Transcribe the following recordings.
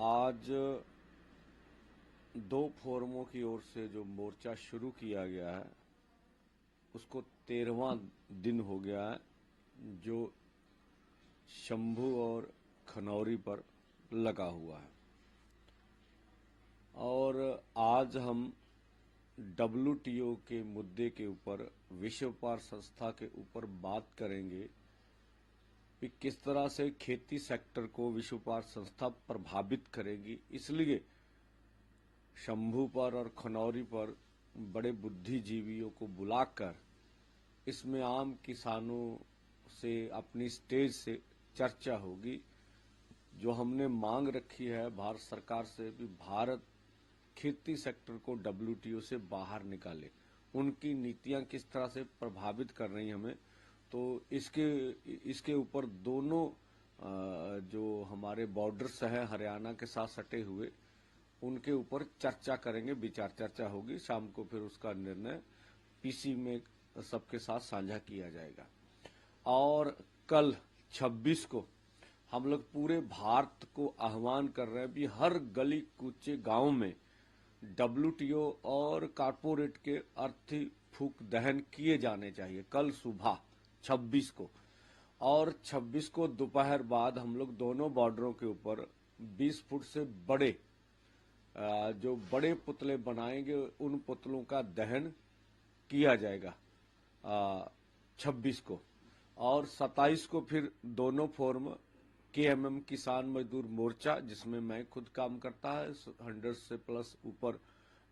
आज दो फोरमों की ओर से जो मोर्चा शुरू किया गया है उसको 13वां दिन हो गया है, जो शंभू और खनौरी पर लगा हुआ है। और आज हम WTO के मुद्दे के ऊपर, विश्व व्यापार संस्था के ऊपर बात करेंगे कि किस तरह से खेती सेक्टर को विश्व व्यापार संस्था प्रभावित करेगी। इसलिए शंभू पर और खनौरी पर बड़े बुद्धिजीवियों को बुलाकर इसमें आम किसानों से अपनी स्टेज से चर्चा होगी। जो हमने मांग रखी है भारत सरकार से भी भारत खेती सेक्टर को WTO से बाहर निकाले, उनकी नीतियां किस तरह से प्रभावित कर रही हैं हमें, तो इसके ऊपर दोनों जो हमारे बॉर्डर्स हैं हरियाणा के साथ सटे हुए, उनके ऊपर चर्चा करेंगे, विचार चर्चा होगी। शाम को फिर उसका निर्णय PC में सबके साथ साझा किया जाएगा। और कल 26 को हम लोग पूरे भारत को आह्वान कर रहे हैं कि हर गली कूचे गांव में WTO और कारपोरेट के अर्थी फूक दहन किए जाने चाहिए कल सुबह 26 को। और 26 को दोपहर बाद हम लोग दोनों बॉर्डरों के ऊपर 20 फुट से बड़े जो बड़े पुतले बनाएंगे, उन पुतलों का दहन किया जाएगा 26 को। और 27 को फिर दोनों फोरम KMM किसान मजदूर मोर्चा, जिसमें मैं खुद काम करता है, 100 से प्लस ऊपर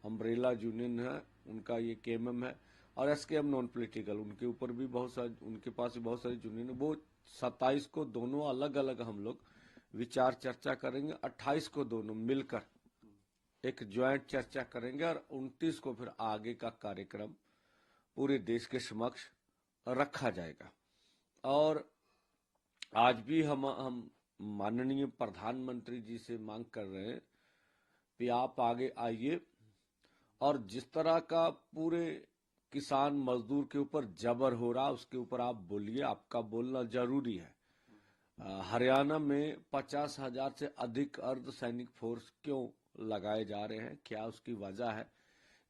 अम्ब्रेला यूनियन है, उनका ये KMM है, और SKM नॉन पॉलिटिकल, उनके ऊपर भी बहुत सारे, उनके पास भी बहुत सारी यूनियन है। वो 27 को दोनों अलग अलग हम लोग विचार चर्चा करेंगे। 28 को दोनों मिलकर एक ज्वाइंट चर्चा करेंगे और 29 को फिर आगे का कार्यक्रम पूरे देश के समक्ष रखा जाएगा। और आज भी हम माननीय प्रधानमंत्री जी से मांग कर रहे हैं कि आप आगे आइए और जिस तरह का पूरे किसान मजदूर के ऊपर जबर हो रहा उसके ऊपर आप बोलिए, आपका बोलना जरूरी है। हरियाणा में 50,000 से अधिक अर्धसैनिक फोर्स क्यों लगाए जा रहे हैं, क्या उसकी वजह है?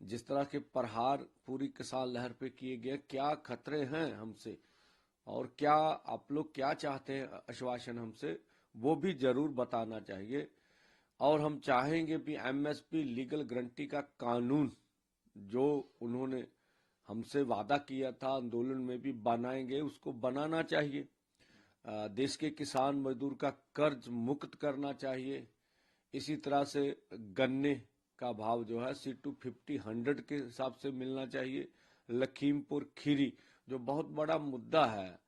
जिस तरह के प्रहार पूरी किसान लहर पे किए गए, क्या खतरे हैं हमसे और क्या आप लोग क्या चाहते हैं आश्वासन हमसे, वो भी जरूर बताना चाहिए। और हम चाहेंगे कि MSP लीगल गारंटी का कानून जो उन्होंने हमसे वादा किया था आंदोलन में भी बनाएंगे, उसको बनाना चाहिए। देश के किसान मजदूर का कर्ज मुक्त करना चाहिए। इसी तरह से गन्ने का भाव जो है C250 100 के हिसाब से मिलना चाहिए। लखीमपुर खीरी जो बहुत बड़ा मुद्दा है,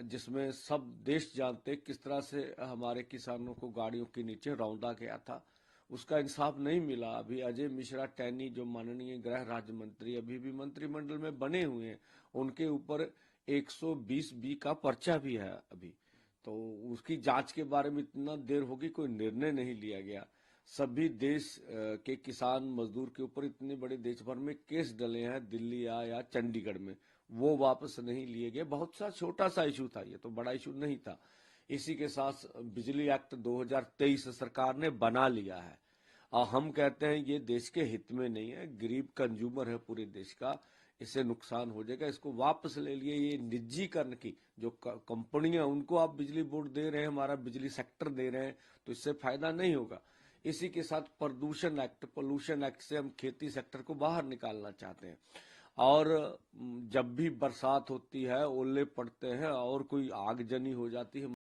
जिसमें सब देश जानते किस तरह से हमारे किसानों को गाड़ियों के नीचे रौंदा गया था, उसका इंसाफ नहीं मिला। अभी अजय मिश्रा टैनी जो माननीय गृह राज्य मंत्री अभी भी मंत्रिमंडल में बने हुए हैं, उनके ऊपर 120B का पर्चा भी है अभी, तो उसकी जांच के बारे में इतना देर होगी, कोई निर्णय नहीं लिया गया। सभी देश के किसान मजदूर के ऊपर इतने बड़े देश भर में केस डले हैं, दिल्ली या चंडीगढ़ में, वो वापस नहीं लिए गए। बहुत सा छोटा सा इशू था, ये तो बड़ा इशू नहीं था। इसी के साथ बिजली एक्ट 2023 सरकार ने बना लिया है और हम कहते हैं ये देश के हित में नहीं है, गरीब कंज्यूमर है पूरे देश का, इससे नुकसान हो जाएगा, इसको वापस ले लिए। ये निजीकरण की जो कंपनियां उनको आप बिजली बोर्ड दे रहे हैं, हमारा बिजली सेक्टर दे रहे हैं, तो इससे फायदा नहीं होगा। इसी के साथ पोल्यूशन एक्ट से हम खेती सेक्टर को बाहर निकालना चाहते हैं। और जब भी बरसात होती है, ओले पड़ते हैं और कोई आगजनी हो जाती है,